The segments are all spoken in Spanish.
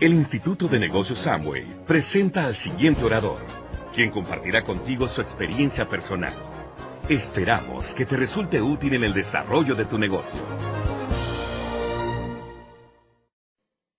El Instituto de Negocios Samway presenta al siguiente orador, quien compartirá contigo su experiencia personal. Esperamos que te resulte útil en el desarrollo de tu negocio.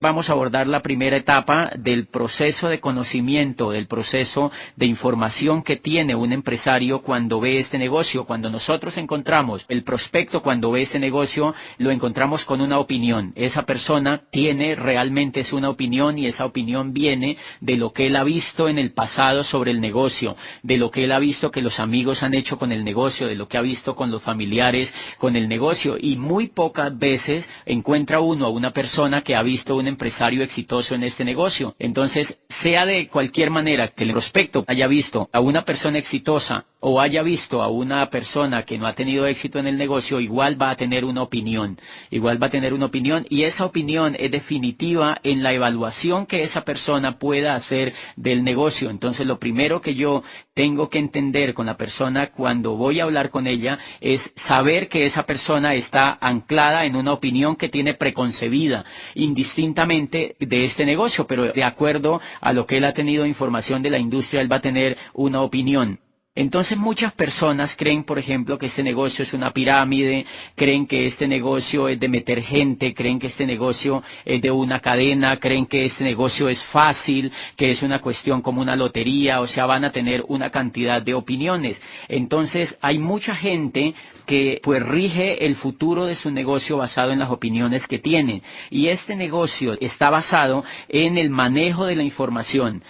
Vamos a abordar la primera etapa del proceso de conocimiento, del proceso de información que tiene un empresario cuando ve este negocio. Cuando nosotros encontramos el prospecto, cuando ve este negocio, lo encontramos con una opinión. Esa persona tiene realmente una opinión y esa opinión viene de lo que él ha visto en el pasado sobre el negocio, de lo que él ha visto que los amigos han hecho con el negocio, de lo que ha visto con los familiares con el negocio. Y muy pocas veces encuentra uno a una persona que ha visto un empresario exitoso en este negocio. Entonces, sea de cualquier manera que el prospecto haya visto a una persona exitosa o haya visto a una persona que no ha tenido éxito en el negocio, igual va a tener una opinión. Igual va a tener una opinión y esa opinión es definitiva en la evaluación que esa persona pueda hacer del negocio. Entonces, lo primero que yo tengo que entender con la persona cuando voy a hablar con ella es saber que esa persona está anclada en una opinión que tiene preconcebida, indistintamente de este negocio, pero de acuerdo a lo que él ha tenido información de la industria, él va a tener una opinión. Entonces muchas personas creen, por ejemplo, que este negocio es una pirámide, creen que este negocio es de meter gente, creen que este negocio es de una cadena, creen que este negocio es fácil, que es una cuestión como una lotería, o sea, van a tener una cantidad de opiniones. Entonces hay mucha gente que pues rige el futuro de su negocio basado en las opiniones que tienen. Y este negocio está basado en el manejo de la información,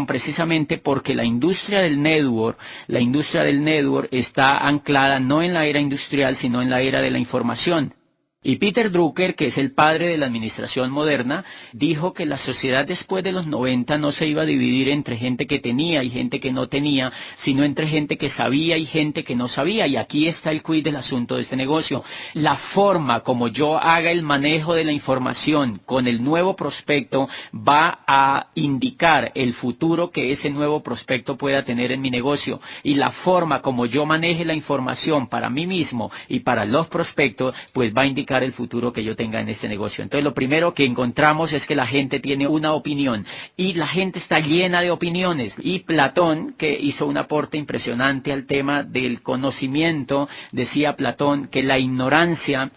precisamente porque la industria del network está anclada no en la era industrial, sino en la era de la información. Y Peter Drucker, que es el padre de la administración moderna, dijo que la sociedad después de los 90 no se iba a dividir entre gente que tenía y gente que no tenía, sino entre gente que sabía y gente que no sabía. Y aquí está el quid del asunto de este negocio. La forma como yo haga el manejo de la información con el nuevo prospecto va a indicar el futuro que ese nuevo prospecto pueda tener en mi negocio. Y la forma como yo maneje la información para mí mismo y para los prospectos, pues va a indicar el futuro que yo tenga en este negocio. Entonces, lo primero que encontramos es que la gente tiene una opinión y la gente está llena de opiniones. Y Platón, que hizo un aporte impresionante al tema del conocimiento, decía Platón que la ignorancia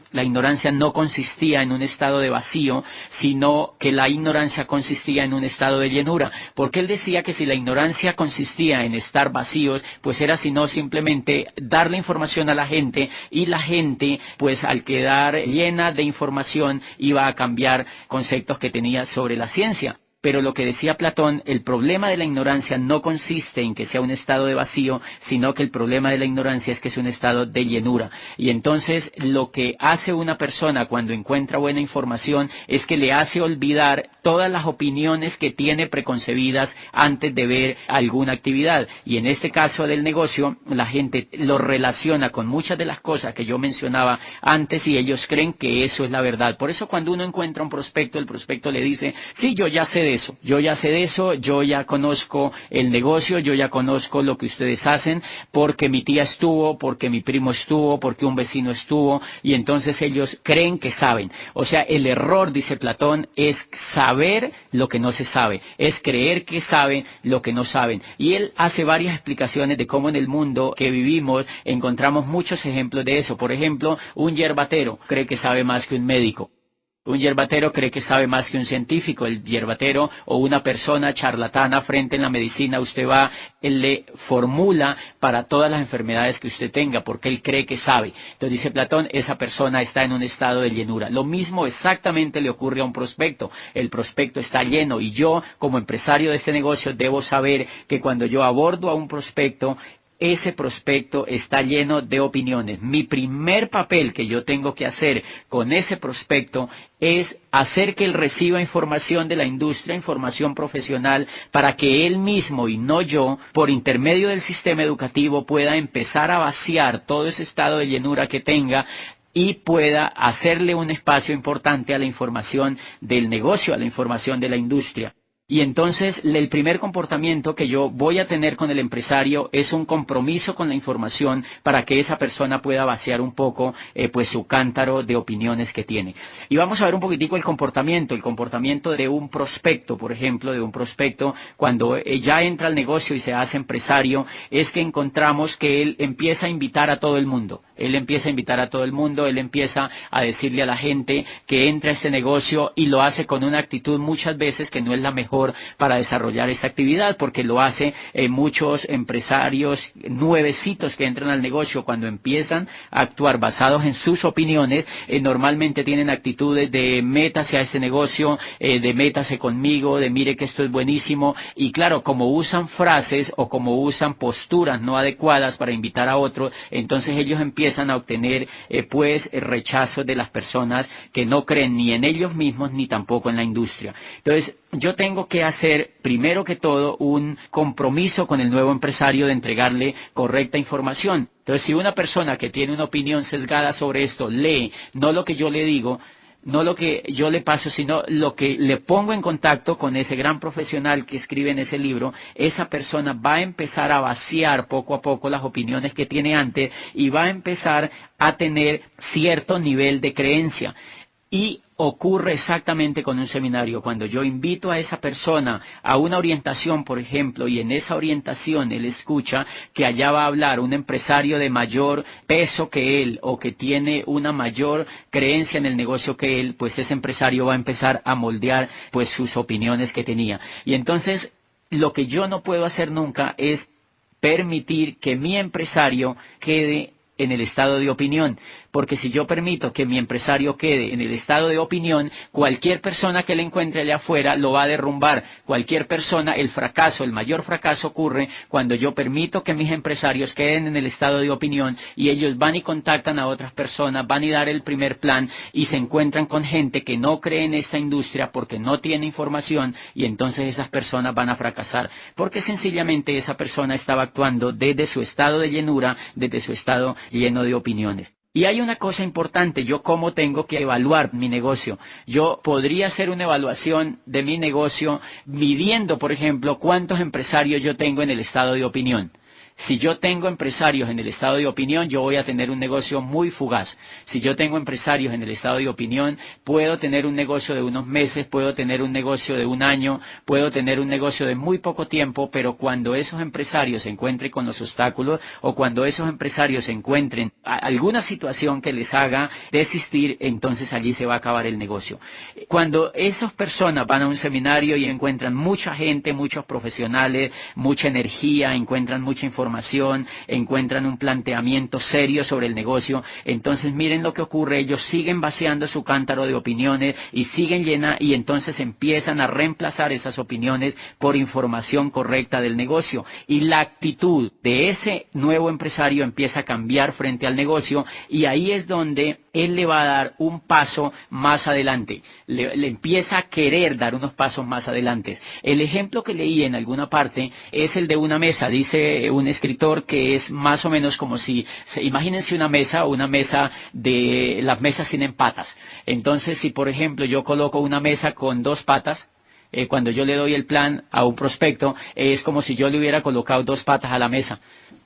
no consistía en un estado de vacío, sino que la ignorancia consistía en un estado de llenura. Porque él decía que si la ignorancia consistía en estar vacíos, pues era sino simplemente dar la información a la gente y la gente, pues al quedar llena de información, iba a cambiar conceptos que tenía sobre la ciencia. Pero lo que decía Platón, el problema de la ignorancia no consiste en que sea un estado de vacío, sino que el problema de la ignorancia es que es un estado de llenura. Y entonces lo que hace una persona cuando encuentra buena información es que le hace olvidar todas las opiniones que tiene preconcebidas antes de ver alguna actividad. Y en este caso del negocio, la gente lo relaciona con muchas de las cosas que yo mencionaba antes y ellos creen que eso es la verdad. Por eso cuando uno encuentra un prospecto, el prospecto le dice, sí, yo ya sé de eso, yo ya conozco el negocio, yo ya conozco lo que ustedes hacen, porque mi tía estuvo, porque mi primo estuvo, porque un vecino estuvo, y entonces ellos creen que saben. O sea, el error, dice Platón, es saber lo que no se sabe, es creer que saben lo que no saben. Y él hace varias explicaciones de cómo en el mundo que vivimos encontramos muchos ejemplos de eso. Por ejemplo, un yerbatero cree que sabe más que un médico. Un yerbatero cree que sabe más que un científico. El yerbatero o una persona charlatana frente en la medicina, usted va, él le formula para todas las enfermedades que usted tenga, porque él cree que sabe. Entonces dice Platón, esa persona está en un estado de llenura. Lo mismo exactamente le ocurre a un prospecto. El prospecto está lleno y yo, como empresario de este negocio, debo saber que cuando yo abordo a un prospecto, ese prospecto está lleno de opiniones. Mi primer papel que yo tengo que hacer con ese prospecto es hacer que él reciba información de la industria, información profesional, para que él mismo y no yo, por intermedio del sistema educativo, pueda empezar a vaciar todo ese estado de llenura que tenga y pueda hacerle un espacio importante a la información del negocio, a la información de la industria. Y entonces el primer comportamiento que yo voy a tener con el empresario es un compromiso con la información para que esa persona pueda vaciar un poco pues su cántaro de opiniones que tiene. Y vamos a ver un poquitico el comportamiento de un prospecto, por ejemplo, de un prospecto cuando ya entra al negocio y se hace empresario, es que encontramos que él empieza a invitar a todo el mundo. Él empieza a decirle a la gente que entra a este negocio y lo hace con una actitud muchas veces que no es la mejor para desarrollar esta actividad, porque lo hace muchos empresarios nuevecitos que entran al negocio cuando empiezan a actuar basados en sus opiniones, normalmente tienen actitudes de métase a este negocio, de métase conmigo, de mire que esto es buenísimo, y claro, como usan frases o como usan posturas no adecuadas para invitar a otros, entonces ellos empiezan a obtener rechazo de las personas que no creen ni en ellos mismos ni tampoco en la industria. Entonces, yo tengo que hacer, primero que todo, un compromiso con el nuevo empresario de entregarle correcta información. Entonces, si una persona que tiene una opinión sesgada sobre esto lee, no lo que yo le digo, no lo que yo le paso, sino lo que le pongo en contacto con ese gran profesional que escribe en ese libro, esa persona va a empezar a vaciar poco a poco las opiniones que tiene antes y va a empezar a tener cierto nivel de creencia. Y ocurre exactamente con un seminario. Cuando yo invito a esa persona a una orientación, por ejemplo, y en esa orientación él escucha que allá va a hablar un empresario de mayor peso que él o que tiene una mayor creencia en el negocio que él, pues ese empresario va a empezar a moldear pues sus opiniones que tenía. Y entonces lo que yo no puedo hacer nunca es permitir que mi empresario quede en el estado de opinión, porque si yo permito que mi empresario quede en el estado de opinión, cualquier persona que le encuentre allá afuera lo va a derrumbar. Cualquier persona, el mayor fracaso ocurre cuando yo permito que mis empresarios queden en el estado de opinión y ellos van y contactan a otras personas, van y dar el primer plan y se encuentran con gente que no cree en esta industria porque no tiene información y entonces esas personas van a fracasar, porque sencillamente esa persona estaba actuando desde su estado de llenura, desde su estado lleno de opiniones. Y hay una cosa importante, yo cómo tengo que evaluar mi negocio. Yo podría hacer una evaluación de mi negocio midiendo, por ejemplo, cuántos empresarios yo tengo en el estado de opinión. Si yo tengo empresarios en el estado de opinión, yo voy a tener un negocio muy fugaz. Si yo tengo empresarios en el estado de opinión, puedo tener un negocio de unos meses, puedo tener un negocio de un año, puedo tener un negocio de muy poco tiempo, pero cuando esos empresarios se encuentren con los obstáculos o cuando esos empresarios se encuentren alguna situación que les haga desistir, entonces allí se va a acabar el negocio. Cuando esas personas van a un seminario y encuentran mucha gente, muchos profesionales, mucha energía, encuentran mucha información, encuentran un planteamiento serio sobre el negocio, entonces miren lo que ocurre, ellos siguen vaciando su cántaro de opiniones y siguen y entonces empiezan a reemplazar esas opiniones por información correcta del negocio y la actitud de ese nuevo empresario empieza a cambiar frente al negocio y ahí es donde él le va a dar un paso más adelante, le empieza a querer dar unos pasos más adelante. El ejemplo que leí en alguna parte es el de una mesa, dice un escritor que es más o menos como si, imagínense una mesa de, las mesas tienen patas. Entonces, si por ejemplo yo coloco una mesa con dos patas, cuando yo le doy el plan a un prospecto, es como si yo le hubiera colocado dos patas a la mesa.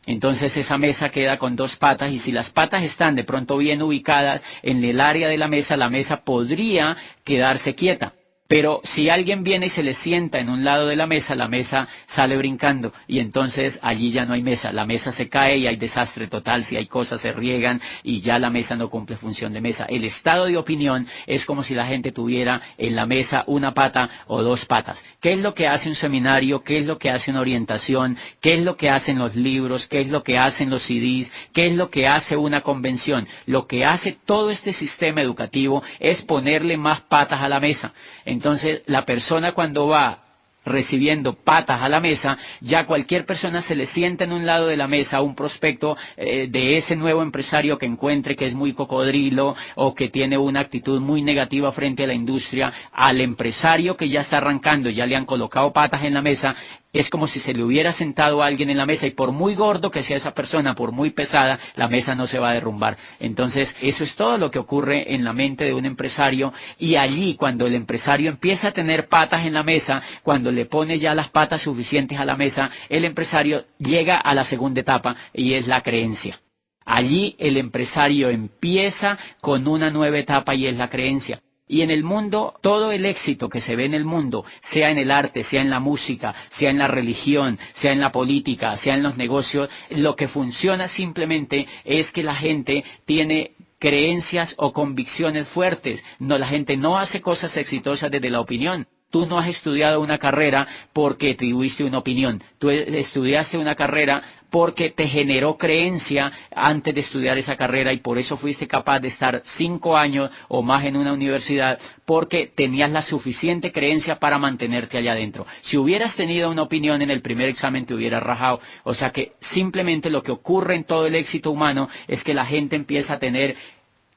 Entonces esa mesa queda con dos patas y si las patas están de pronto bien ubicadas en el área de la mesa podría quedarse quieta. Pero si alguien viene y se le sienta en un lado de la mesa sale brincando y entonces allí ya no hay mesa. La mesa se cae y hay desastre total, si hay cosas se riegan y ya la mesa no cumple función de mesa. El estado de opinión es como si la gente tuviera en la mesa una pata o dos patas. ¿Qué es lo que hace un seminario? ¿Qué es lo que hace una orientación? ¿Qué es lo que hacen los libros? ¿Qué es lo que hacen los CDs? ¿Qué es lo que hace una convención? Lo que hace todo este sistema educativo es ponerle más patas a la mesa. Entonces, la persona cuando va recibiendo patas a la mesa, ya cualquier persona se le sienta en un lado de la mesa, un prospecto de ese nuevo empresario que encuentre que es muy cocodrilo o que tiene una actitud muy negativa frente a la industria, al empresario que ya está arrancando, ya le han colocado patas en la mesa, es como si se le hubiera sentado a alguien en la mesa y por muy gordo que sea esa persona, por muy pesada, la mesa no se va a derrumbar. Entonces, eso es todo lo que ocurre en la mente de un empresario, y allí cuando el empresario empieza a tener patas en la mesa, cuando le pone ya las patas suficientes a la mesa, el empresario llega a la segunda etapa y es la creencia. Allí el empresario empieza con una nueva etapa y es la creencia. Y en el mundo, todo el éxito que se ve en el mundo, sea en el arte, sea en la música, sea en la religión, sea en la política, sea en los negocios, lo que funciona simplemente es que la gente tiene creencias o convicciones fuertes. No, la gente no hace cosas exitosas desde la opinión. Tú no has estudiado una carrera porque tuviste una opinión. Tú estudiaste una carrera porque te generó creencia antes de estudiar esa carrera y por eso fuiste capaz de estar 5 años o más en una universidad porque tenías la suficiente creencia para mantenerte allá adentro. Si hubieras tenido una opinión en el primer examen te hubieras rajado. O sea que simplemente lo que ocurre en todo el éxito humano es que la gente empieza a tener...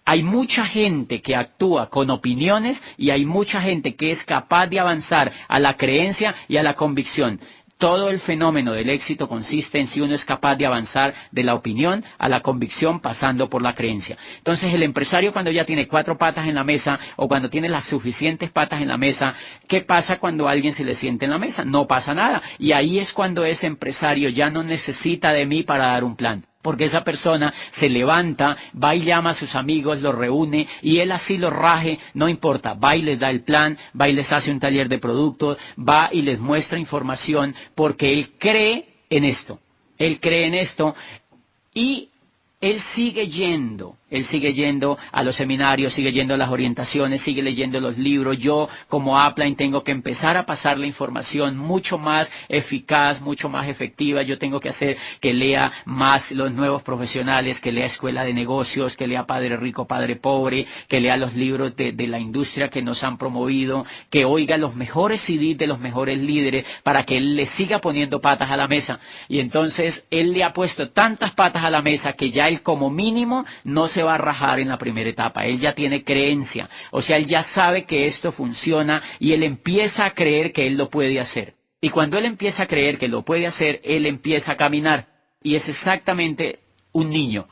Hay mucha gente que actúa con opiniones y hay mucha gente que es capaz de avanzar a la creencia y a la convicción. Todo el fenómeno del éxito consiste en si uno es capaz de avanzar de la opinión a la convicción pasando por la creencia. Entonces el empresario cuando ya tiene 4 patas en la mesa o cuando tiene las suficientes patas en la mesa, ¿qué pasa cuando alguien se le siente en la mesa? No pasa nada. Y ahí es cuando ese empresario ya no necesita de mí para dar un plan. Porque esa persona se levanta, va y llama a sus amigos, los reúne y él así los raje, no importa, va y les da el plan, va y les hace un taller de productos, va y les muestra información porque él cree en esto. Él cree en esto y él sigue yendo a los seminarios, sigue yendo a las orientaciones, sigue leyendo los libros. Yo, como Upline, tengo que empezar a pasar la información mucho más eficaz, mucho más efectiva. Yo tengo que hacer que lea más los nuevos profesionales, que lea Escuela de Negocios, que lea Padre Rico, Padre Pobre, que lea los libros de la industria que nos han promovido, que oiga los mejores CDs de los mejores líderes para que él le siga poniendo patas a la mesa. Y entonces él le ha puesto tantas patas a la mesa que ya él como mínimo no se va a rajar en la primera etapa. Él ya tiene creencia, o sea, él ya sabe que esto funciona y él empieza a creer que él lo puede hacer. Y cuando él empieza a creer que lo puede hacer, él empieza a caminar. Y es exactamente un niño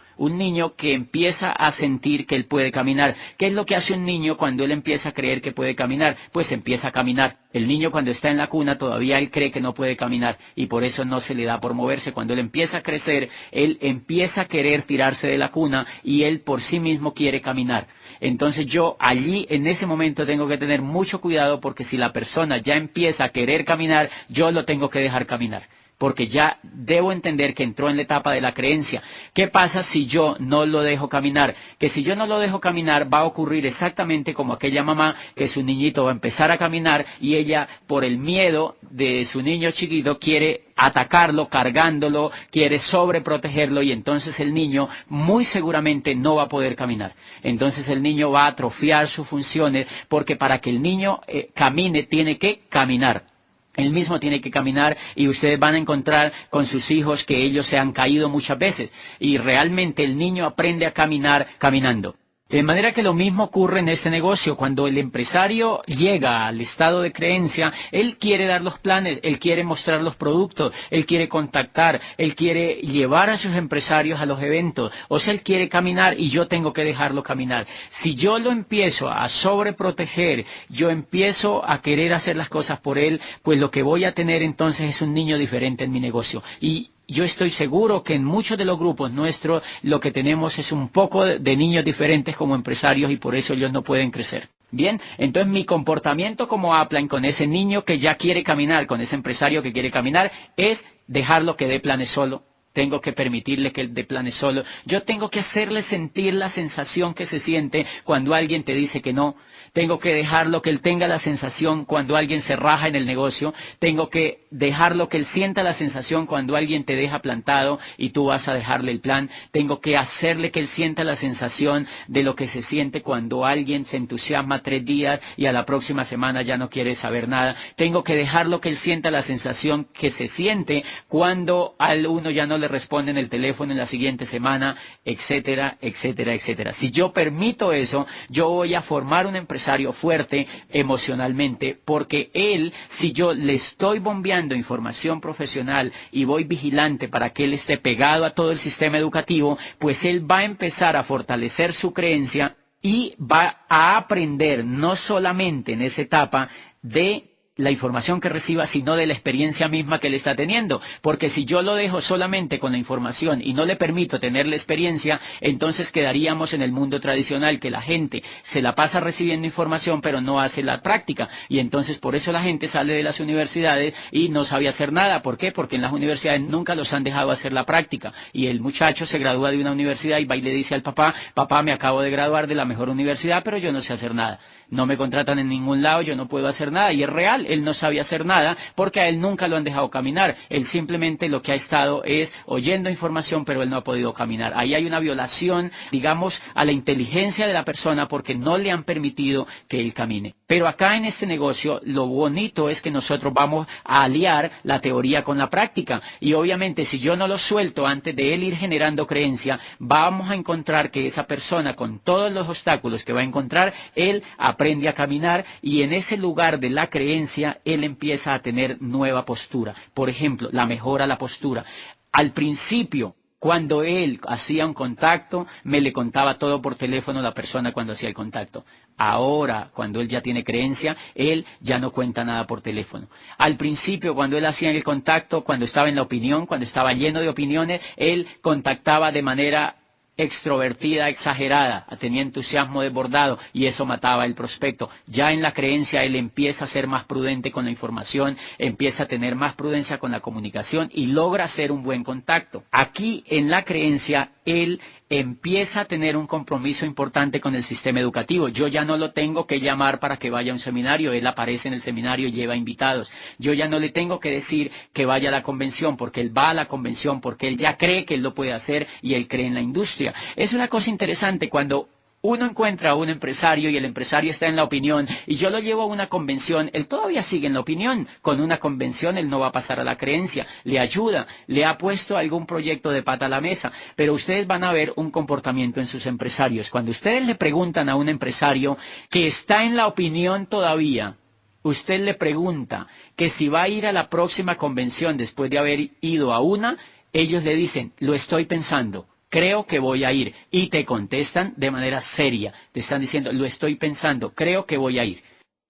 que empieza a sentir que él puede caminar. ¿Qué es lo que hace un niño cuando él empieza a creer que puede caminar? Pues empieza a caminar. El niño cuando está en la cuna todavía él cree que no puede caminar y por eso no se le da por moverse. Cuando él empieza a crecer, él empieza a querer tirarse de la cuna y él por sí mismo quiere caminar. Entonces yo allí en ese momento tengo que tener mucho cuidado porque si la persona ya empieza a querer caminar, yo lo tengo que dejar caminar. Porque ya debo entender que entró en la etapa de la creencia. ¿Qué pasa si yo no lo dejo caminar? Que si yo no lo dejo caminar va a ocurrir exactamente como aquella mamá que su niñito va a empezar a caminar y ella por el miedo de su niño chiquito quiere atacarlo, cargándolo, quiere sobreprotegerlo y entonces el niño muy seguramente no va a poder caminar. Entonces el niño va a atrofiar sus funciones porque para que el niño camine tiene que caminar. Él mismo tiene que caminar y ustedes van a encontrar con sus hijos que ellos se han caído muchas veces y realmente el niño aprende a caminar caminando. De manera que lo mismo ocurre en este negocio. Cuando el empresario llega al estado de creencia, él quiere dar los planes, él quiere mostrar los productos, él quiere contactar, él quiere llevar a sus empresarios a los eventos. O sea, él quiere caminar y yo tengo que dejarlo caminar. Si yo lo empiezo a sobreproteger, yo empiezo a querer hacer las cosas por él, pues lo que voy a tener entonces es un niño diferente en mi negocio. Y yo estoy seguro que en muchos de los grupos nuestros lo que tenemos es un poco de niños diferentes como empresarios y por eso ellos no pueden crecer. Bien, entonces mi comportamiento como Upline con ese niño que ya quiere caminar, con ese empresario que quiere caminar, es dejarlo que dé planes solo. Tengo que permitirle que él dé planes solo. Yo tengo que hacerle sentir la sensación que se siente cuando alguien te dice que no. Tengo que dejarlo que él tenga la sensación cuando alguien se raja en el negocio. Tengo que dejarlo que él sienta la sensación cuando alguien te deja plantado y tú vas a dejarle el plan. Tengo que hacerle que él sienta la sensación de lo que se siente cuando alguien se entusiasma 3 días y a la próxima semana ya no quiere saber nada. Tengo que dejarlo que él sienta la sensación que se siente cuando al uno ya no le responden el teléfono en la siguiente semana, etcétera, etcétera, etcétera. Si yo permito eso, yo voy a formar un empresario fuerte emocionalmente, porque él, si yo le estoy bombeando información profesional y voy vigilante para que él esté pegado a todo el sistema educativo, pues él va a empezar a fortalecer su creencia y va a aprender no solamente en esa etapa de la información que reciba, sino de la experiencia misma que él está teniendo. Porque si yo lo dejo solamente con la información y no le permito tener la experiencia, entonces quedaríamos en el mundo tradicional, que la gente se la pasa recibiendo información pero no hace la práctica. Y entonces por eso la gente sale de las universidades y no sabe hacer nada. ¿Por qué? Porque en las universidades nunca los han dejado hacer la práctica. Y el muchacho se gradúa de una universidad y va y le dice al papá: papá, me acabo de graduar de la mejor universidad, pero yo no sé hacer nada. No me contratan en ningún lado, yo no puedo hacer nada. Y es real, él no sabe hacer nada porque a él nunca lo han dejado caminar. Él simplemente lo que ha estado es oyendo información, pero él no ha podido caminar. Ahí hay una violación, digamos, a la inteligencia de la persona porque no le han permitido que él camine. Pero acá en este negocio lo bonito es que nosotros vamos a aliar la teoría con la práctica. Y obviamente si yo no lo suelto antes de él ir generando creencia, vamos a encontrar que esa persona, con todos los obstáculos que va a encontrar, él aprende a caminar, y en ese lugar de la creencia él empieza a tener nueva postura. Por ejemplo, la mejora la postura. Al principio, cuando él hacía un contacto, me le contaba todo por teléfono la persona cuando hacía el contacto. Ahora, cuando él ya tiene creencia, él ya no cuenta nada por teléfono. Al principio, cuando él hacía el contacto, cuando estaba en la opinión, cuando estaba lleno de opiniones, él contactaba de manera extrovertida, exagerada, tenía entusiasmo desbordado, y eso mataba el prospecto. Ya en la creencia él empieza a ser más prudente con la información, empieza a tener más prudencia con la comunicación y logra hacer un buen contacto. Aquí en la creencia él empieza a tener un compromiso importante con el sistema educativo. Yo ya no lo tengo que llamar para que vaya a un seminario, él aparece en el seminario y lleva invitados. Yo ya no le tengo que decir que vaya a la convención, porque él va a la convención, porque él ya cree que él lo puede hacer y él cree en la industria. Es una cosa interesante cuando uno encuentra a un empresario y el empresario está en la opinión y yo lo llevo a una convención, él todavía sigue en la opinión. Con una convención él no va a pasar a la creencia, le ayuda, le ha puesto algún proyecto de pata a la mesa, pero ustedes van a ver un comportamiento en sus empresarios. Cuando ustedes le preguntan a un empresario que está en la opinión todavía, usted le pregunta que si va a ir a la próxima convención después de haber ido a una, ellos le dicen: lo estoy pensando, creo que voy a ir. Y te contestan de manera seria. Te están diciendo: lo estoy pensando, creo que voy a ir.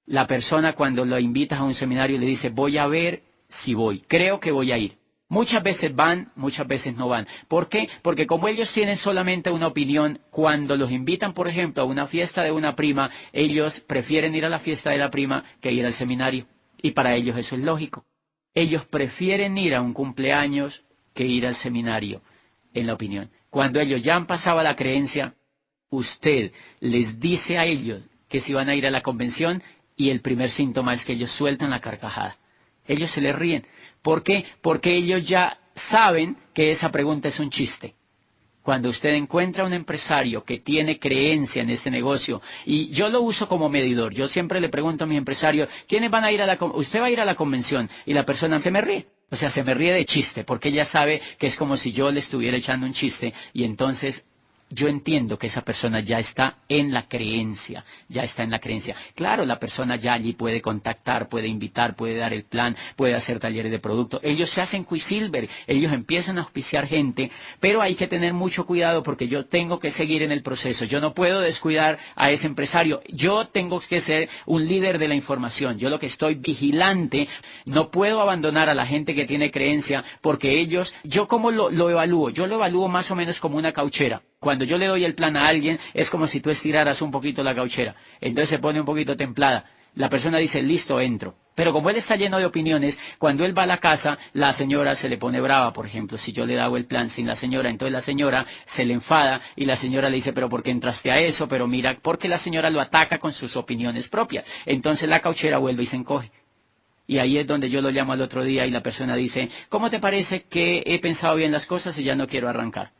La persona, cuando lo invitas a un seminario, le dice: voy a ver si voy, creo que voy a ir. Muchas veces van, muchas veces no van. ¿Por qué? Porque como ellos tienen solamente una opinión, cuando los invitan, por ejemplo, a una fiesta de una prima, ellos prefieren ir a la fiesta de la prima que ir al seminario. Y para ellos eso es lógico. Ellos prefieren ir a un cumpleaños que ir al seminario, en la opinión. Cuando ellos ya han pasado a la creencia, usted les dice a ellos que si van a ir a la convención, y el primer síntoma es que ellos sueltan la carcajada. Ellos se les ríen. ¿Por qué? Porque ellos ya saben que esa pregunta es un chiste. Cuando usted encuentra un empresario que tiene creencia en este negocio, y yo lo uso como medidor, yo siempre le pregunto a mis empresarios: ¿quiénes van a ir a la convención? Usted va a ir a la convención, y la persona se me ríe. O sea, se me ríe de chiste, porque ella sabe que es como si yo le estuviera echando un chiste, y entonces yo entiendo que esa persona ya está en la creencia, ya está en la creencia. Claro, la persona ya allí puede contactar, puede invitar, puede dar el plan, puede hacer talleres de producto. Ellos se hacen Quicksilver, ellos empiezan a auspiciar gente, pero hay que tener mucho cuidado porque yo tengo que seguir en el proceso. Yo no puedo descuidar a ese empresario. Yo tengo que ser un líder de la información. Yo lo que estoy vigilante, no puedo abandonar a la gente que tiene creencia, porque ellos, ¿yo cómo lo evalúo? Yo lo evalúo más o menos como una cauchera. Cuando yo le doy el plan a alguien, es como si tú estiraras un poquito la cauchera. Entonces se pone un poquito templada. La persona dice: listo, entro. Pero como él está lleno de opiniones, cuando él va a la casa, la señora se le pone brava. Por ejemplo, si yo le hago el plan sin la señora, entonces la señora se le enfada y la señora le dice: pero ¿por qué entraste a eso? Pero mira, porque la señora lo ataca con sus opiniones propias. Entonces la cauchera vuelve y se encoge. Y ahí es donde yo lo llamo al otro día y la persona dice: ¿cómo te parece que he pensado bien las cosas y ya no quiero arrancar?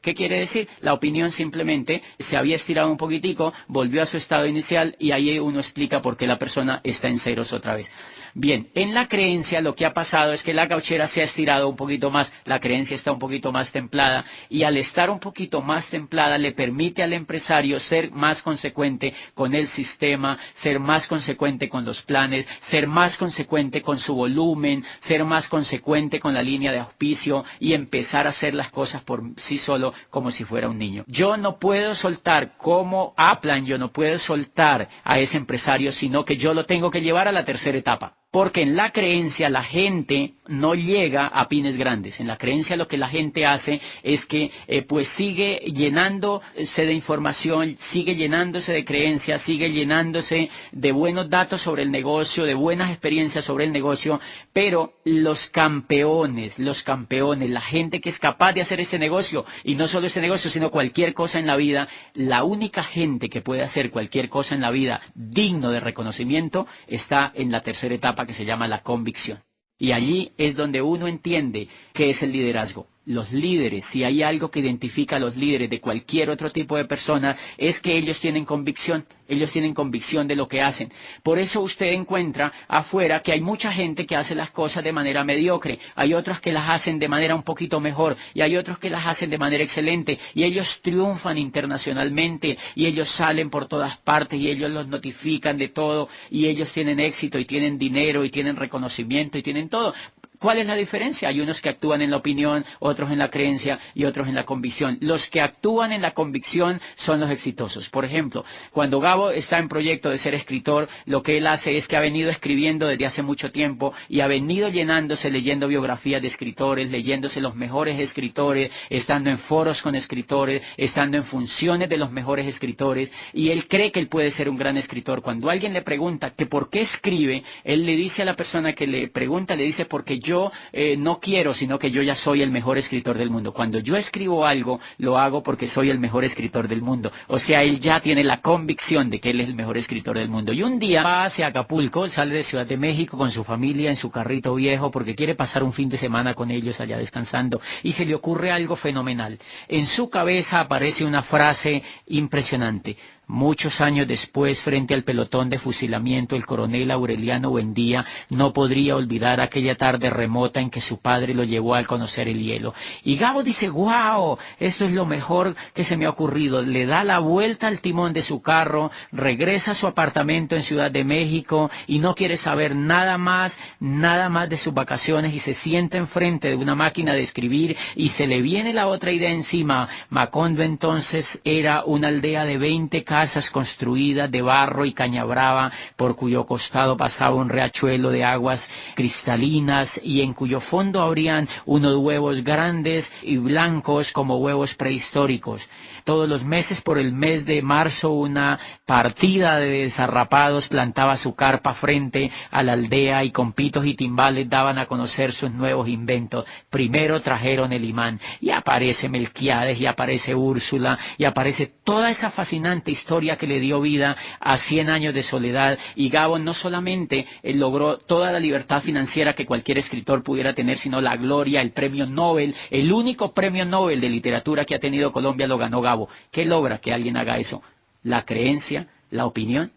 ¿Qué quiere decir? La opinión simplemente se había estirado un poquitico, volvió a su estado inicial y ahí uno explica por qué la persona está en ceros otra vez. Bien, en la creencia lo que ha pasado es que la cauchera se ha estirado un poquito más, la creencia está un poquito más templada y al estar un poquito más templada le permite al empresario ser más consecuente con el sistema, ser más consecuente con los planes, ser más consecuente con su volumen, ser más consecuente con la línea de auspicio y empezar a hacer las cosas por sí solo como si fuera un niño. Yo no puedo soltar como Aplan, yo no puedo soltar a ese empresario, sino que yo lo tengo que llevar a la tercera etapa. Porque en la creencia la gente no llega a pines grandes. En la creencia lo que la gente hace es que pues sigue llenándose de información, sigue llenándose de creencias, sigue llenándose de buenos datos sobre el negocio, de buenas experiencias sobre el negocio, pero los campeones, la gente que es capaz de hacer este negocio, y no solo este negocio, sino cualquier cosa en la vida, la única gente que puede hacer cualquier cosa en la vida digno de reconocimiento está en la tercera etapa, que se llama la convicción. Y allí es donde uno entiende qué es el liderazgo. Los líderes, si hay algo que identifica a los líderes de cualquier otro tipo de persona, es que ellos tienen convicción de lo que hacen. Por eso usted encuentra afuera que hay mucha gente que hace las cosas de manera mediocre, hay otros que las hacen de manera un poquito mejor, y hay otros que las hacen de manera excelente, y ellos triunfan internacionalmente, y ellos salen por todas partes, y ellos los notifican de todo, y ellos tienen éxito, y tienen dinero, y tienen reconocimiento, y tienen todo. ¿Cuál es la diferencia? Hay unos que actúan en la opinión, otros en la creencia y otros en la convicción. Los que actúan en la convicción son los exitosos. Por ejemplo, cuando Gabo está en proyecto de ser escritor, lo que él hace es que ha venido escribiendo desde hace mucho tiempo y ha venido llenándose, leyendo biografías de escritores, leyéndose los mejores escritores, estando en foros con escritores, estando en funciones de los mejores escritores, y él cree que él puede ser un gran escritor. Cuando alguien le pregunta que por qué escribe, él le dice a la persona que le pregunta, le dice porque yo no quiero, sino que yo ya soy el mejor escritor del mundo. Cuando yo escribo algo, lo hago porque soy el mejor escritor del mundo. O sea, él ya tiene la convicción de que él es el mejor escritor del mundo. Y un día va hacia Acapulco, él sale de Ciudad de México con su familia en su carrito viejo porque quiere pasar un fin de semana con ellos allá descansando, y se le ocurre algo fenomenal. En su cabeza aparece una frase impresionante. Muchos años después, frente al pelotón de fusilamiento, el coronel Aureliano Buendía no podría olvidar aquella tarde remota en que su padre lo llevó a conocer el hielo. Y Gabo dice, ¡guau! Esto es lo mejor que se me ha ocurrido. Le da la vuelta al timón de su carro, regresa a su apartamento en Ciudad de México y no quiere saber nada más de sus vacaciones, y se sienta enfrente de una máquina de escribir y se le viene la otra idea encima. Macondo entonces era una aldea de 20 casas construidas de barro y caña brava, por cuyo costado pasaba un riachuelo de aguas cristalinas y en cuyo fondo habrían unos huevos grandes y blancos como huevos prehistóricos. Todos los meses, por el mes de marzo, una partida de desarrapados plantaba su carpa frente a la aldea y con pitos y timbales daban a conocer sus nuevos inventos. Primero trajeron el imán, y aparece Melquiades, y aparece Úrsula, y aparece toda esa fascinante historia que le dio vida a 100 años de soledad. Y Gabo no solamente logró toda la libertad financiera que cualquier escritor pudiera tener, sino la gloria, el premio Nobel, el único premio Nobel de literatura que ha tenido Colombia lo ganó Gabo. ¿Qué logra que alguien haga eso? ¿La creencia? ¿La opinión?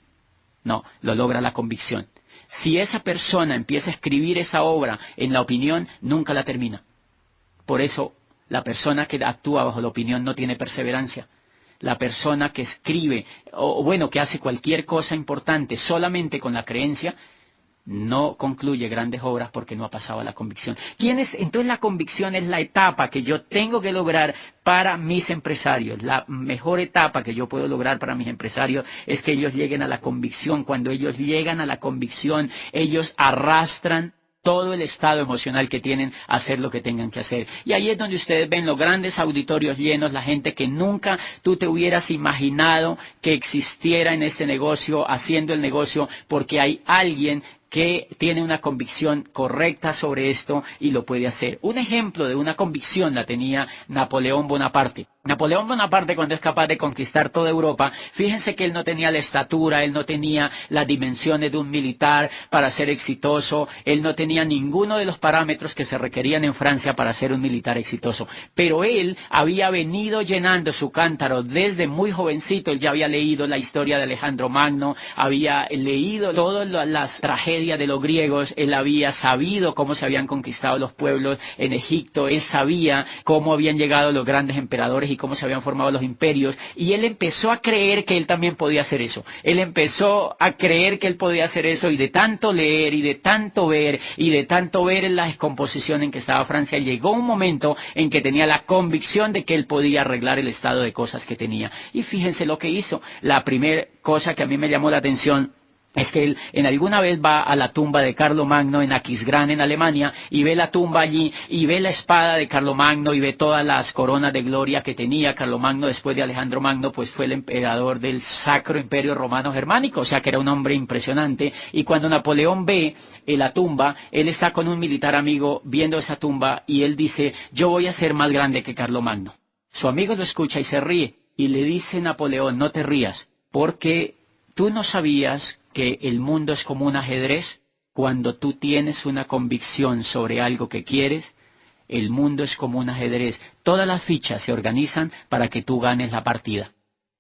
No, lo logra la convicción. Si esa persona empieza a escribir esa obra en la opinión, nunca la termina. Por eso, la persona que actúa bajo la opinión no tiene perseverancia. La persona que escribe, que hace cualquier cosa importante solamente con la creencia, no concluye grandes obras porque no ha pasado a la convicción. Entonces la convicción es la etapa que yo tengo que lograr para mis empresarios. La mejor etapa que yo puedo lograr para mis empresarios es que ellos lleguen a la convicción. Cuando ellos llegan a la convicción, ellos arrastran todo el estado emocional que tienen a hacer lo que tengan que hacer. Y ahí es donde ustedes ven los grandes auditorios llenos, la gente que nunca tú te hubieras imaginado que existiera en este negocio, haciendo el negocio, porque hay alguien que tiene una convicción correcta sobre esto y lo puede hacer. Un ejemplo de una convicción la tenía Napoleón Bonaparte. Napoleón Bonaparte, cuando es capaz de conquistar toda Europa, fíjense que él no tenía la estatura, él no tenía las dimensiones de un militar para ser exitoso, él no tenía ninguno de los parámetros que se requerían en Francia para ser un militar exitoso. Pero él había venido llenando su cántaro desde muy jovencito, él ya había leído la historia de Alejandro Magno, había leído todas las tragedias de los griegos, él había sabido cómo se habían conquistado los pueblos en Egipto, él sabía cómo habían llegado los grandes emperadores y cómo se habían formado los imperios, y él empezó a creer que él también podía hacer eso. Él empezó a creer que él podía hacer eso, y de tanto leer, y de tanto ver, en la descomposición en que estaba Francia, llegó un momento en que tenía la convicción de que él podía arreglar el estado de cosas que tenía. Y fíjense lo que hizo. La primera cosa que a mí me llamó la atención es que él en alguna vez va a la tumba de Carlomagno en Aquisgrán, en Alemania, y ve la tumba allí, y ve la espada de Carlomagno, y ve todas las coronas de gloria que tenía. Carlomagno, después de Alejandro Magno, pues fue el emperador del Sacro Imperio Romano Germánico, o sea que era un hombre impresionante. Y cuando Napoleón ve la tumba, él está con un militar amigo viendo esa tumba, y él dice: yo voy a ser más grande que Carlomagno. Su amigo lo escucha y se ríe, y le dice Napoleón: no te rías, porque tú no sabías que el mundo es como un ajedrz. Cuando tú tienes una convicción sobre algo que quieres, el mundo es como un ajedrez. Todas las fichas se organizan para que tú ganes la partida.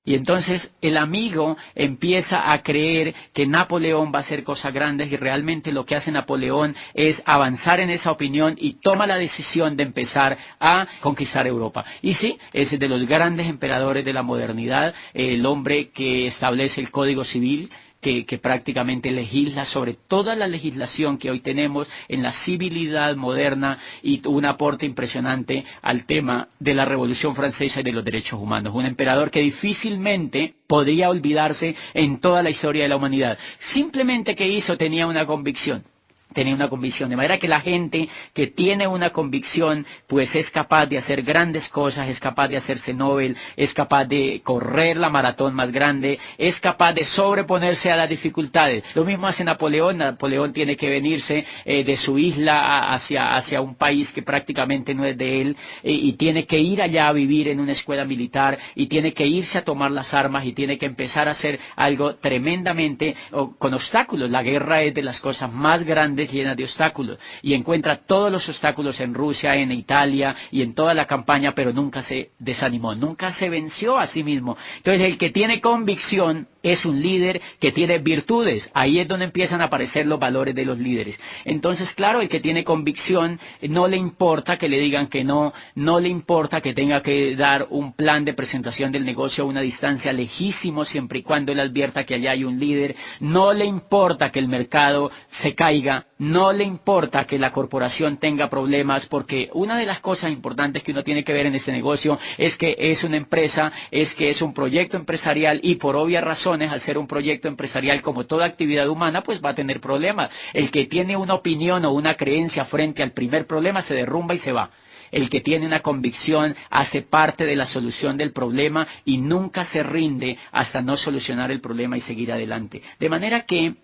Y entonces el amigo empieza a creer que Napoleón va a hacer cosas grandes, y realmente lo que hace Napoleón es avanzar en esa opinión y toma la decisión de empezar a conquistar Europa. Y sí, es de los grandes emperadores de la modernidad, el hombre que establece el Código Civil, que prácticamente legisla sobre toda la legislación que hoy tenemos en la civilidad moderna, y un aporte impresionante al tema de la Revolución Francesa y de los derechos humanos. Un emperador que difícilmente podría olvidarse en toda la historia de la humanidad. Simplemente que hizo, tenía una convicción. De manera que la gente que tiene una convicción, pues es capaz de hacer grandes cosas, es capaz de hacerse Nobel, es capaz de correr la maratón más grande, es capaz de sobreponerse a las dificultades. Lo mismo hace Napoleón. Napoleón tiene que venirse de su isla hacia un país que prácticamente no es de él, y tiene que ir allá a vivir en una escuela militar, y tiene que irse a tomar las armas, y tiene que empezar a hacer algo tremendamente con obstáculos. La guerra es de las cosas más grandes, llenas de obstáculos, y encuentra todos los obstáculos en Rusia, en Italia y en toda la campaña, pero nunca se desanimó, nunca se venció a sí mismo. Entonces el que tiene convicción es un líder que tiene virtudes. Ahí es donde empiezan a aparecer los valores de los líderes. Entonces, claro, el que tiene convicción, no le importa que le digan que no, no le importa que tenga que dar un plan de presentación del negocio a una distancia lejísimo, siempre y cuando él advierta que allá hay un líder. No le importa que el mercado se caiga, no le importa que la corporación tenga problemas, porque una de las cosas importantes que uno tiene que ver en este negocio es que es una empresa, es que es un proyecto empresarial, y por obvias razones, al ser un proyecto empresarial, como toda actividad humana, pues va a tener problemas. El que tiene una opinión o una creencia frente al primer problema se derrumba y se va. El que tiene una convicción hace parte de la solución del problema y nunca se rinde hasta no solucionar el problema y seguir adelante. De manera que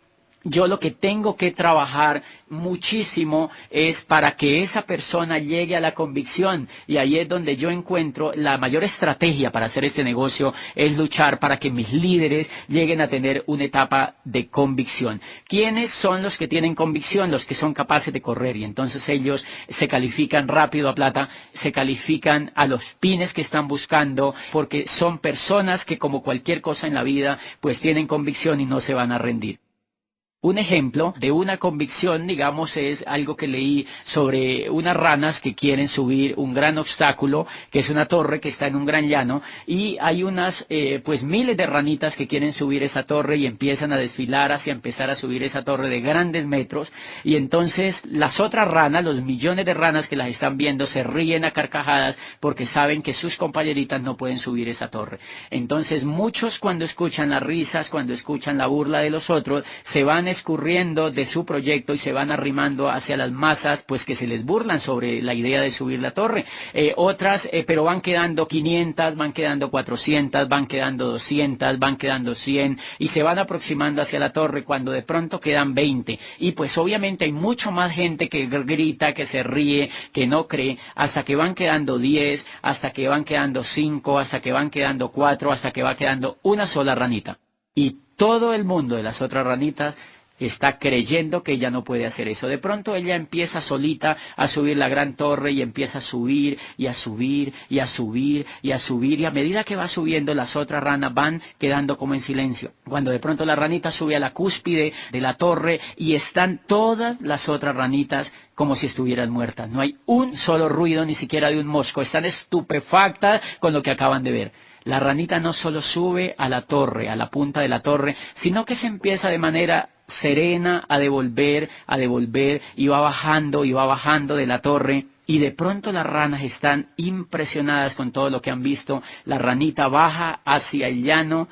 yo lo que tengo que trabajar muchísimo es para que esa persona llegue a la convicción, y ahí es donde yo encuentro la mayor estrategia para hacer este negocio, es luchar para que mis líderes lleguen a tener una etapa de convicción. ¿Quiénes son los que tienen convicción? Los que son capaces de correr, y entonces ellos se califican rápido a plata, se califican a los pines que están buscando, porque son personas que, como cualquier cosa en la vida, pues tienen convicción y no se van a rendir. Un ejemplo de una convicción, digamos, es algo que leí sobre unas ranas que quieren subir un gran obstáculo, que es una torre que está en un gran llano, y hay unas, pues miles de ranitas que quieren subir esa torre y empiezan a desfilar hacia empezar a subir esa torre de grandes metros, y entonces las otras ranas, los millones de ranas que las están viendo, se ríen a carcajadas porque saben que sus compañeritas no pueden subir esa torre. Entonces muchos, cuando escuchan las risas, cuando escuchan la burla de los otros, se van van escurriendo de su proyecto y se van arrimando hacia las masas, pues que se les burlan sobre la idea de subir la torre. Otras, pero van quedando 500, van quedando 400, van quedando 200, van quedando 100 y se van aproximando hacia la torre cuando de pronto quedan 20. Y pues obviamente hay mucho más gente que grita, que se ríe, que no cree, hasta que van quedando 10, hasta que van quedando 5, hasta que van quedando 4, hasta que va quedando una sola ranita. Y todo el mundo de las otras ranitas está creyendo que ella no puede hacer eso. De pronto ella empieza solita a subir la gran torre y empieza a subir y a subir y a subir y a subir, y a medida que va subiendo las otras ranas van quedando como en silencio. Cuando de pronto la ranita sube a la cúspide de la torre y están todas las otras ranitas como si estuvieran muertas. No hay un solo ruido, ni siquiera de un mosco. Están estupefactas con lo que acaban de ver. La ranita no solo sube a la torre, a la punta de la torre, sino que se empieza de manera serena a devolver, y va bajando de la torre. Y de pronto las ranas están impresionadas con todo lo que han visto. La ranita baja hacia el llano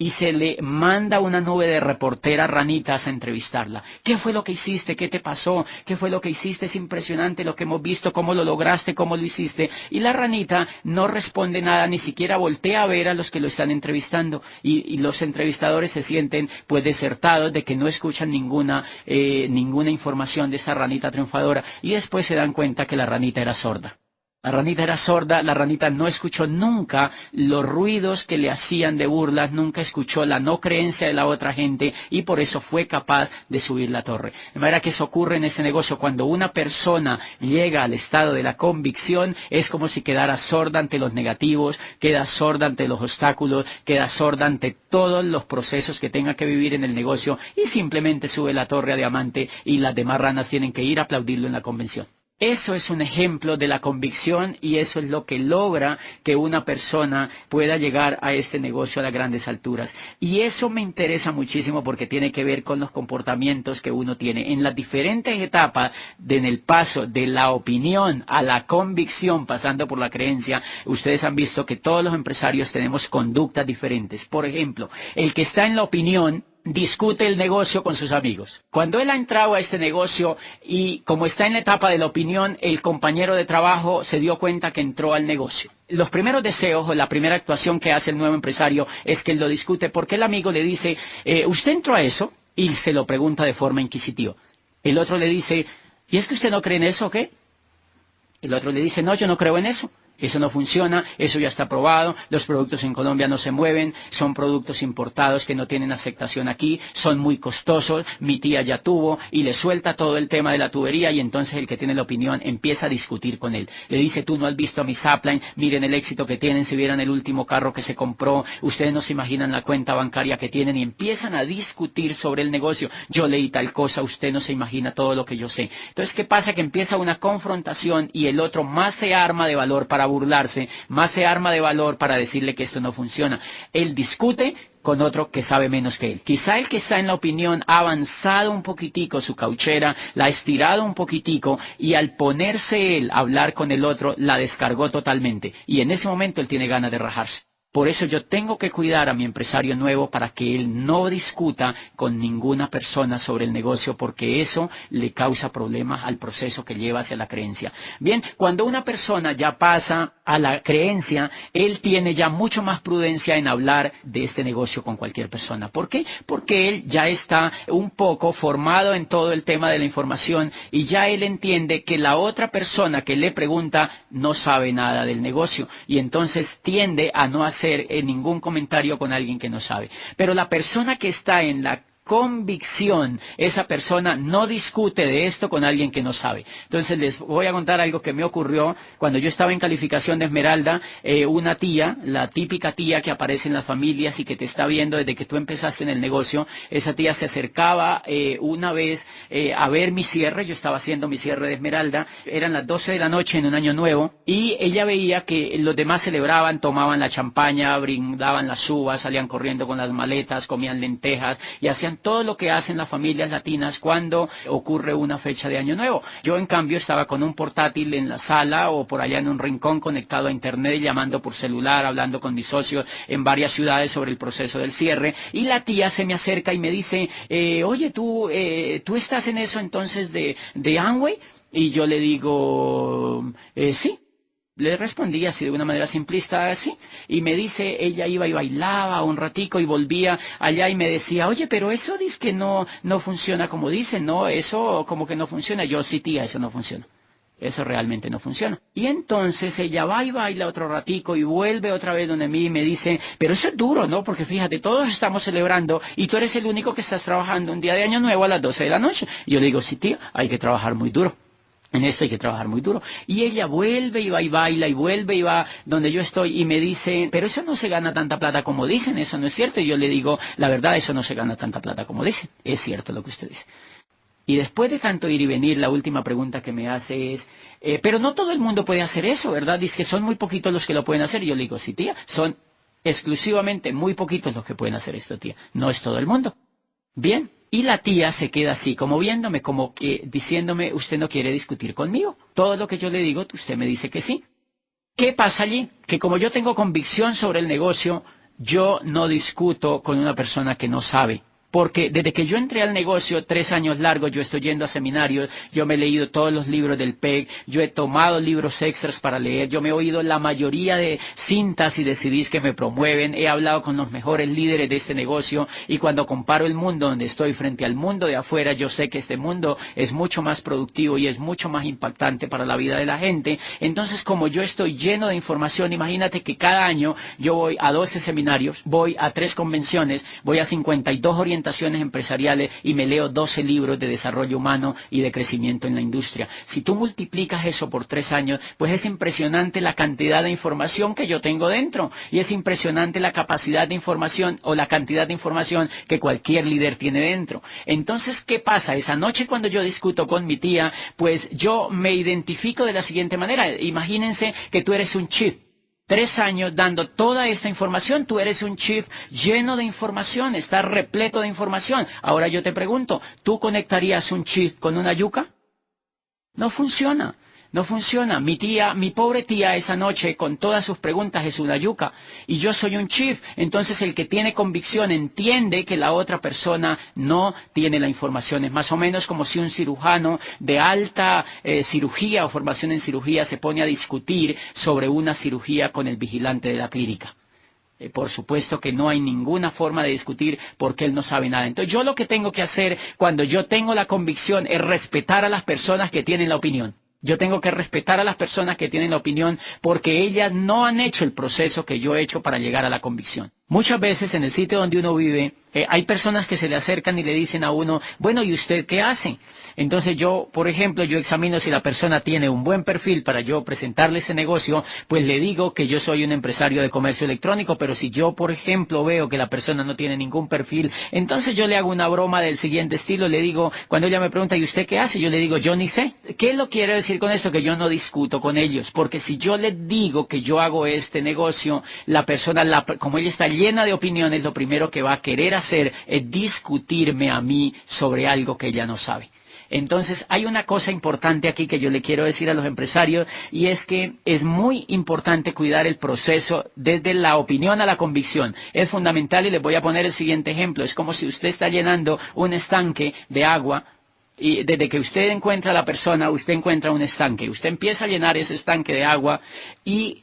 y se le manda una nube de reporteras ranitas a entrevistarla. ¿Qué fue lo que hiciste? ¿Qué te pasó? ¿Qué fue lo que hiciste? Es impresionante lo que hemos visto, cómo lo lograste, cómo lo hiciste. Y la ranita no responde nada, ni siquiera voltea a ver a los que lo están entrevistando. Y los entrevistadores se sienten pues desertados de que no escuchan ninguna información de esta ranita triunfadora. Y después se dan cuenta que la ranita era sorda. La ranita era sorda, la ranita no escuchó nunca los ruidos que le hacían de burlas, nunca escuchó la no creencia de la otra gente y por eso fue capaz de subir la torre. De manera que eso ocurre en ese negocio. Cuando una persona llega al estado de la convicción, es como si quedara sorda ante los negativos, queda sorda ante los obstáculos, queda sorda ante todos los procesos que tenga que vivir en el negocio y simplemente sube la torre a diamante y las demás ranas tienen que ir a aplaudirlo en la convención. Eso es un ejemplo de la convicción y eso es lo que logra que una persona pueda llegar a este negocio a las grandes alturas. Y eso me interesa muchísimo porque tiene que ver con los comportamientos que uno tiene. En las diferentes etapas en el paso de la opinión a la convicción, pasando por la creencia, ustedes han visto que todos los empresarios tenemos conductas diferentes. Por ejemplo, el que está en la opinión discute el negocio con sus amigos. Cuando él ha entrado a este negocio y como está en la etapa de la opinión, el compañero de trabajo se dio cuenta que entró al negocio. Los primeros deseos o la primera actuación que hace el nuevo empresario es que él lo discute porque el amigo le dice, ¿usted entró a eso? Y se lo pregunta de forma inquisitiva. El otro le dice, ¿y es que usted no cree en eso o qué? El otro le dice, no, yo no creo en eso. Eso no funciona, eso ya está probado, los productos en Colombia no se mueven, son productos importados que no tienen aceptación aquí, son muy costosos, mi tía ya tuvo, y le suelta todo el tema de la tubería y entonces el que tiene la opinión empieza a discutir con él. Le dice, tú no has visto a mi Sapline, miren el éxito que tienen, si vieran el último carro que se compró, ustedes no se imaginan la cuenta bancaria que tienen y empiezan a discutir sobre el negocio. Yo leí tal cosa, usted no se imagina todo lo que yo sé. Entonces, ¿qué pasa? Que empieza una confrontación y el otro más se arma de valor para burlarse, más se arma de valor para decirle que esto no funciona. Él discute con otro que sabe menos que él. Quizá el que está en la opinión ha avanzado un poquitico su cauchera, la ha estirado un poquitico y al ponerse él a hablar con el otro, la descargó totalmente. Y en ese momento él tiene ganas de rajarse. Por eso yo tengo que cuidar a mi empresario nuevo para que él no discuta con ninguna persona sobre el negocio porque eso le causa problemas al proceso que lleva hacia la creencia. Bien, cuando una persona ya pasa a la creencia, él tiene ya mucho más prudencia en hablar de este negocio con cualquier persona. ¿Por qué? Porque él ya está un poco formado en todo el tema de la información y ya él entiende que la otra persona que le pregunta no sabe nada del negocio y entonces tiende a no hacer ningún comentario con alguien que no sabe. Pero la persona que está en la convicción, esa persona no discute de esto con alguien que no sabe. Entonces les voy a contar algo que me ocurrió cuando yo estaba en calificación de Esmeralda. Una tía, la típica tía que aparece en las familias y que te está viendo desde que tú empezaste en el negocio, esa tía se acercaba una vez a ver mi cierre. Yo estaba haciendo mi cierre de Esmeralda, eran las 12 de la noche en un año nuevo y ella veía que los demás celebraban, tomaban la champaña, brindaban las uvas, salían corriendo con las maletas, comían lentejas y hacían sabían todo lo que hacen las familias latinas cuando ocurre una fecha de Año Nuevo. Yo, en cambio, estaba con un portátil en la sala o por allá en un rincón conectado a internet, llamando por celular, hablando con mis socios en varias ciudades sobre el proceso del cierre, y la tía se me acerca y me dice, oye, ¿tú estás en eso entonces de Amway? Y yo le digo, sí. Le respondí así de una manera simplista, así, y me dice, ella iba y bailaba un ratico y volvía allá y me decía, oye, pero eso dice que no funciona como dicen, ¿no? Eso como que no funciona. Yo, sí, tía, eso no funciona. Eso realmente no funciona. Y entonces ella va y baila otro ratico y vuelve otra vez donde mí y me dice, pero eso es duro, ¿no? Porque fíjate, todos estamos celebrando y tú eres el único que estás trabajando un día de Año Nuevo a las 12 de la noche. Y yo le digo, sí, tía, hay que trabajar muy duro. En esto hay que trabajar muy duro. Y ella vuelve y va y baila y vuelve y va donde yo estoy y me dice, pero eso no se gana tanta plata como dicen, eso no es cierto. Y yo le digo, la verdad, eso no se gana tanta plata como dicen. Es cierto lo que usted dice. Y después de tanto ir y venir, la última pregunta que me hace es, pero no todo el mundo puede hacer eso, ¿verdad? Dice que son muy poquitos los que lo pueden hacer. Y yo le digo, sí, tía, son exclusivamente muy poquitos los que pueden hacer esto, tía. No es todo el mundo. Bien. Y la tía se queda así, como viéndome, como que diciéndome, usted no quiere discutir conmigo. Todo lo que yo le digo, usted me dice que sí. ¿Qué pasa allí? Que como yo tengo convicción sobre el negocio, yo no discuto con una persona que no sabe. Porque desde que yo entré al negocio, 3 años largos, yo estoy yendo a seminarios, yo me he leído todos los libros del PEG, yo he tomado libros extras para leer, yo me he oído la mayoría de cintas y de CDs que me promueven, he hablado con los mejores líderes de este negocio, y cuando comparo el mundo donde estoy frente al mundo de afuera, yo sé que este mundo es mucho más productivo y es mucho más impactante para la vida de la gente. Entonces, como yo estoy lleno de información, imagínate que cada año yo voy a 12 seminarios, voy a 3 convenciones, voy a 52 orientaciones empresariales y me leo 12 libros de desarrollo humano y de crecimiento en la industria. Si tú multiplicas eso por 3 años, pues es impresionante la cantidad de información que yo tengo dentro, y es impresionante la capacidad de información o la cantidad de información que cualquier líder tiene dentro. Entonces, ¿qué pasa? Esa noche cuando yo discuto con mi tía, pues yo me identifico de la siguiente manera. Imagínense que tú eres un chief. 3 años dando toda esta información, tú eres un chief lleno de información, estás repleto de información. Ahora yo te pregunto, ¿tú conectarías un chief con una yuca? No funciona. No funciona. Mi tía, mi pobre tía esa noche con todas sus preguntas es una yuca y yo soy un chief. Entonces el que tiene convicción entiende que la otra persona no tiene la información. Es más o menos como si un cirujano de alta cirugía o formación en cirugía se pone a discutir sobre una cirugía con el vigilante de la clínica. Por supuesto que no hay ninguna forma de discutir porque él no sabe nada. Entonces yo lo que tengo que hacer cuando yo tengo la convicción es respetar a las personas que tienen la opinión. Yo tengo que respetar a las personas que tienen la opinión porque ellas no han hecho el proceso que yo he hecho para llegar a la convicción. Muchas veces en el sitio donde uno vive, hay personas que se le acercan y le dicen a uno, bueno, ¿y usted qué hace? Entonces yo, por ejemplo, yo examino si la persona tiene un buen perfil para yo presentarle ese negocio, pues le digo que yo soy un empresario de comercio electrónico, pero si yo, por ejemplo, veo que la persona no tiene ningún perfil, entonces yo le hago una broma del siguiente estilo, le digo, cuando ella me pregunta, ¿y usted qué hace? Yo le digo, yo ni sé. ¿Qué lo quiere decir con esto? Que yo no discuto con ellos, porque si yo le digo que yo hago este negocio, la persona, como ella está llena de opiniones, lo primero que va a querer hacer es discutirme a mí sobre algo que ella no sabe. Entonces, hay una cosa importante aquí que yo le quiero decir a los empresarios, y es que es muy importante cuidar el proceso desde la opinión a la convicción. Es fundamental, y les voy a poner el siguiente ejemplo. Es como si usted está llenando un estanque de agua, y desde que usted encuentra a la persona, usted encuentra un estanque. Usted empieza a llenar ese estanque de agua, y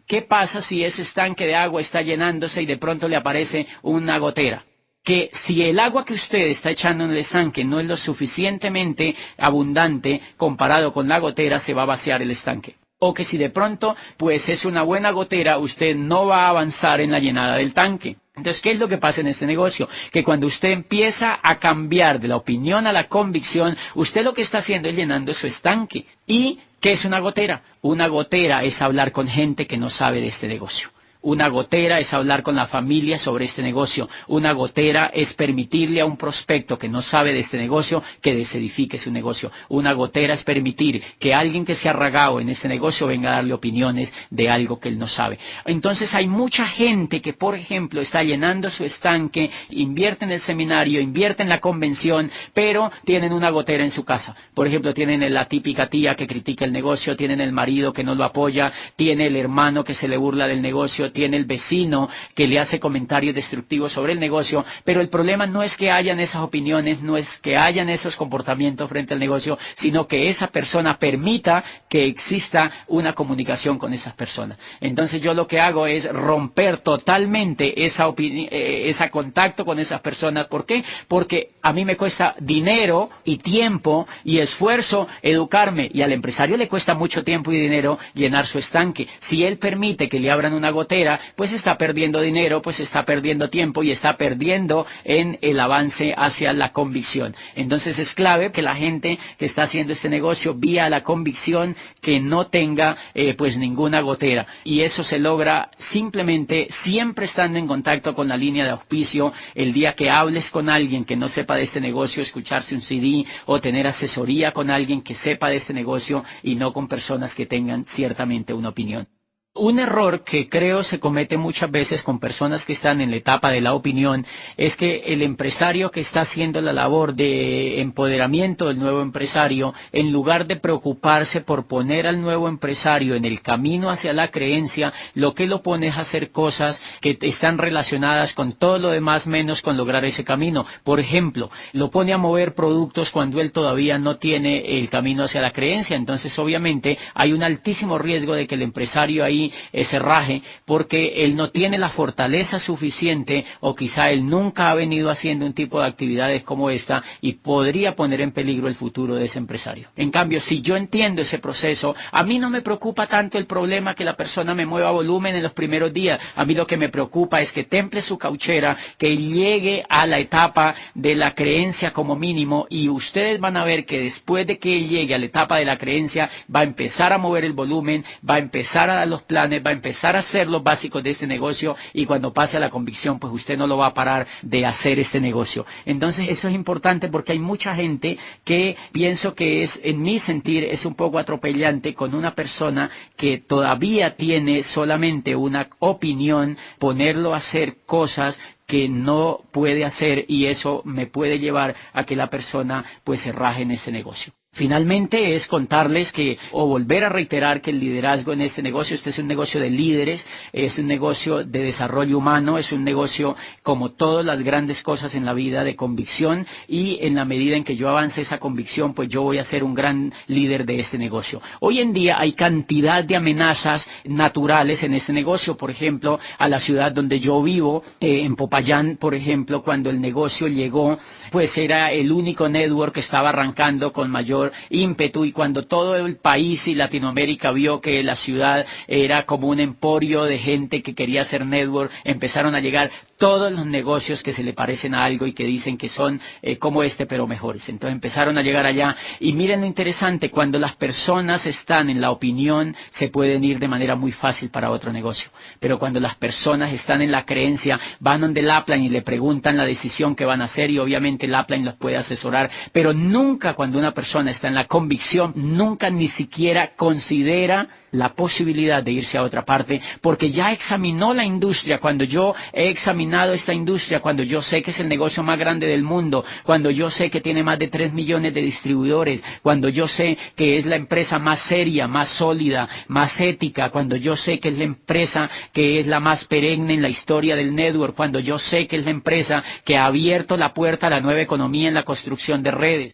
¿qué pasa si ese estanque de agua está llenándose y de pronto le aparece una gotera? Que si el agua que usted está echando en el estanque no es lo suficientemente abundante comparado con la gotera, se va a vaciar el estanque. O que si de pronto pues es una buena gotera, usted no va a avanzar en la llenada del tanque. Entonces, ¿qué es lo que pasa en este negocio? Que cuando usted empieza a cambiar de la opinión a la convicción, usted lo que está haciendo es llenando su estanque. ¿Y qué es una gotera? Una gotera es hablar con gente que no sabe de este negocio. Una gotera es hablar con la familia sobre este negocio. Una gotera es permitirle a un prospecto que no sabe de este negocio que desedifique su negocio. Una gotera es permitir que alguien que se ha ragado en este negocio venga a darle opiniones de algo que él no sabe. Entonces hay mucha gente que, por ejemplo, está llenando su estanque, invierte en el seminario, invierte en la convención, pero tienen una gotera en su casa. Por ejemplo, tienen la típica tía que critica el negocio, tienen el marido que no lo apoya, tiene el hermano que se le burla del negocio, tiene el vecino que le hace comentarios destructivos sobre el negocio, pero el problema no es que hayan esas opiniones, no es que hayan esos comportamientos frente al negocio, sino que esa persona permita que exista una comunicación con esas personas. Entonces yo lo que hago es romper totalmente ese contacto con esas personas. ¿Por qué? Porque a mí me cuesta dinero y tiempo y esfuerzo educarme, y al empresario le cuesta mucho tiempo y dinero llenar su estanque. Si él permite que le abran una gotera, pues está perdiendo dinero, pues está perdiendo tiempo y está perdiendo en el avance hacia la convicción. Entonces es clave que la gente que está haciendo este negocio vía la convicción que no tenga pues ninguna gotera, y eso se logra simplemente siempre estando en contacto con la línea de auspicio. El día que hables con alguien que no sepa de este negocio, escucharse un CD o tener asesoría con alguien que sepa de este negocio y no con personas que tengan ciertamente una opinión. Un error que creo se comete muchas veces con personas que están en la etapa de la opinión es que el empresario que está haciendo la labor de empoderamiento del nuevo empresario, en lugar de preocuparse por poner al nuevo empresario en el camino hacia la creencia, lo que lo pone es a hacer cosas que están relacionadas con todo lo demás menos con lograr ese camino. Por ejemplo, lo pone a mover productos cuando él todavía no tiene el camino hacia la creencia. Entonces obviamente hay un altísimo riesgo de que el empresario ahí ese raje, porque él no tiene la fortaleza suficiente, o quizá él nunca ha venido haciendo un tipo de actividades como esta, y podría poner en peligro el futuro de ese empresario. En cambio, si yo entiendo ese proceso, a mí no me preocupa tanto el problema que la persona me mueva volumen en los primeros días. A mí lo que me preocupa es que temple su cauchera, que llegue a la etapa de la creencia como mínimo, y ustedes van a ver que después de que él llegue a la etapa de la creencia, va a empezar a mover el volumen, va a empezar a dar los planes, va a empezar a hacer los básicos de este negocio, y cuando pase a la convicción, pues usted no lo va a parar de hacer este negocio. Entonces eso es importante, porque hay mucha gente que pienso que es, en mi sentir, es un poco atropellante con una persona que todavía tiene solamente una opinión, ponerlo a hacer cosas que no puede hacer, y eso me puede llevar a que la persona pues se raje en ese negocio. Finalmente es contarles que, o volver a reiterar que el liderazgo en este negocio, este es un negocio de líderes, es un negocio de desarrollo humano, es un negocio, como todas las grandes cosas en la vida, de convicción, y en la medida en que yo avance esa convicción, pues yo voy a ser un gran líder de este negocio. Hoy en día hay cantidad de amenazas naturales en este negocio. Por ejemplo, a la ciudad donde yo vivo, en Popayán, por ejemplo, cuando el negocio llegó, pues era el único network que estaba arrancando con mayor ímpetu, y cuando todo el país y Latinoamérica vio que la ciudad era como un emporio de gente que quería hacer network, empezaron a llegar todos los negocios que se le parecen a algo y que dicen que son como este pero mejores. Entonces empezaron a llegar allá, y miren lo interesante: cuando las personas están en la opinión, se pueden ir de manera muy fácil para otro negocio, pero cuando las personas están en la creencia, van donde el upline y le preguntan la decisión que van a hacer, y obviamente el upline los puede asesorar, pero nunca, cuando una persona está en la convicción, nunca ni siquiera considera la posibilidad de irse a otra parte, porque ya examinó la industria. Cuando yo he examinado esta industria, cuando yo sé que es el negocio más grande del mundo, cuando yo sé que tiene más de 3 millones de distribuidores, cuando yo sé que es la empresa más seria, más sólida, más ética, cuando yo sé que es la empresa que es la más perenne en la historia del network, cuando yo sé que es la empresa que ha abierto la puerta a la nueva economía en la construcción de redes.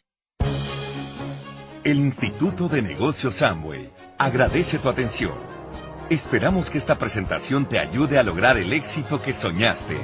El Instituto de Negocios Amway agradece tu atención. Esperamos que esta presentación te ayude a lograr el éxito que soñaste.